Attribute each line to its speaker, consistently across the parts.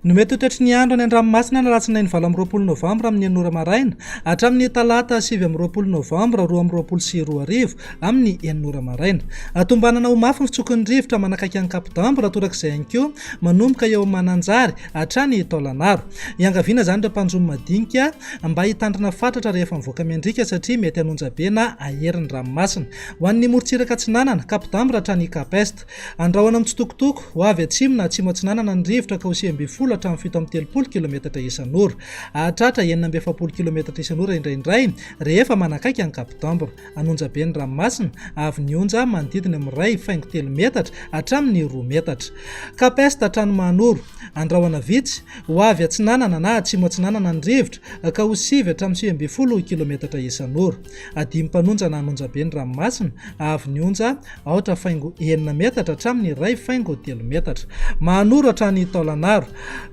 Speaker 1: No mety toetry ny andro any an-dranomasina ny alatsinainy 20 novambra amin'ny anora maraina hatramin'ny talata 20 novambra 2024 amin'ny enora maraina. Atombanana ho mafy ny fitsokon'ny rivotra manakaiky ny kapitambra raha torak'izay ihany koa manomboka eo mananjary hatrany taolanaro. Iangaviana zany ireo mpanjomy madinika mba hitandrina fatratra rehefa mivoaka miandrika satria mety hanonja be na aherin'ny ranomasina. Ho an'ny morontsiraka atsinanana kapitambra hatrany kapesta. Andrahoana amin'ny tsitokotoko ho avy atsimo na atsimo atsinanana ny rivotra ka ho 7 hatramin'ny 7 kilometatra isan'ora. Hahatratra 7 kilometatra isan'ora indraindray rehefa manakaiky ny kapitambra. Anonja be ny ranomasina avy nionja manodidina amin'ny 1.3 metatra hatramin'ny 2 metatra. Kapesta hatrany manoro. Andrahoana vitsy ho avy atsinanana na atsimo atsinanana ny rivotra ka ho 7 hatramin'ny 7 kilometatra isan'ora. Adimy mpanonja na anonja be ny ranomasina avy nionja 8.9 metatra hatramin'ny 2.3 metatra. Manoro hatrany taolanaro.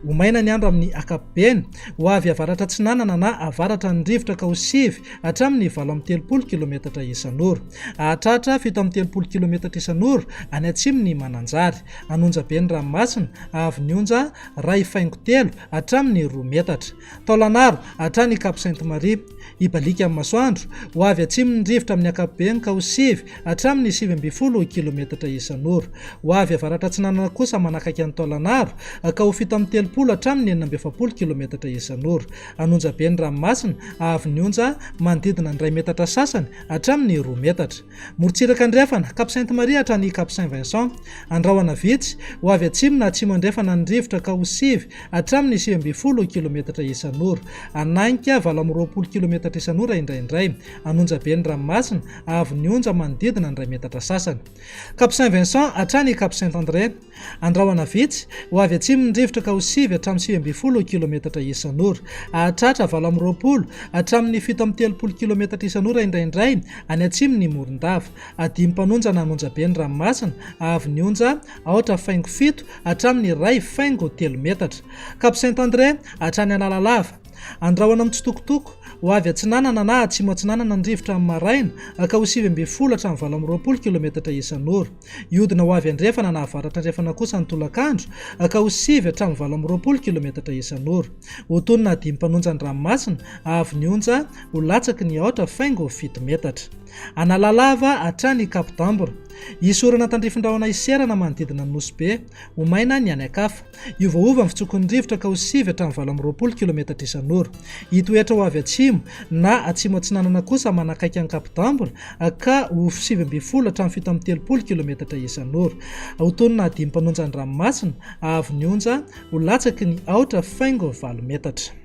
Speaker 1: Umaina ny andro amin'ny akapobeny ho avy avaratra atsinanana na avaratra ny rivotra ka ho 7 hatramin'ny 7 kilometatra isan'ora. Hahatratra 7 kilometatra isan'ora any atsimony mananjary. Anonja be ny ranomasina avy nionja 2.3 hatramin'ny 2 metatra. Taolanaro hatrany Cap Sainte-Marie. Ibalika amin'ny masoandro ho avy atsimony rivotra amin'ny akapobeny ka ho 7 hatramin'ny 7 kilometatra isan'ora. Ho avy avaratra atsinanana kosa manakaiky ny taolanaro ka ho 7 hatramin'ny 80 kilometatra isan'ora. Anonja be ny ranomasina avy nionja manodidina ny 2 metatra sasany hatramin'ny 2 metatra. Morontsiraka andrefana Cap Sainte-Marie hatrany Cap Saint-Vincent. Andrahoana vitsy ho avy atsimo na atsimo andrefana ny rivotra ka ho 7 hatramin'ny 7 kilometatra isan'ora. Ananika 20 kilometatra isan'ora indraindray. Anonja be ny ranomasina avy nionja manodidina ny 2 metatra sasany. Cap Saint-Vincent hatrany Cap Saint-André. Andrahoana vitsy ho avy atsimo ny rivotra ka ho 7 hatramin'ny 7 kilometatra isan'ora. Hahatratra 20 hatramin'ny 7 kilometatra isan'ora indraindray any atsimony morondava. Adimy mpanonja na anonja be ny ranomasina avy nionja 8.7 hatramin'ny 2.3 metatra. Cap Saint-André hatrany Analalava. Andrahoana amin'ny tsitokotoko ho avy atsinanana na atsimo atsinanana ny rivotra amin'ny maraina ka ho 7 hatramin'ny 20 kilometatra isan'ora. Iodina ho avy andrefana na avaratra andrefana kosa ny tolakandro ka ho 7 hatramin'ny 20 kilometatra isan'ora. Ho tonona adimy mpanonja ny ranomasina avy nionja ho latsaky ny 8.7 metatra. Analalava hatrany kapitambra. Isorana tandrifindrahona iserana manodidina ny Nosy-be. Umaina ny any akafa. Iovaova ny fitsokon'ny rivotra ka ho 7 hatramin'ny 20 kilometatra isan'ora. Hitoetra ho avy atsimo na atsimo atsinanana kosa manakaiky ny kapitambra ka ho 7 hatramin'ny 7 kilometatra isan'ora. Ho tonona adimy mpanonja ny ranomasina avy nionja ho latsaky ny 8.8 metatra.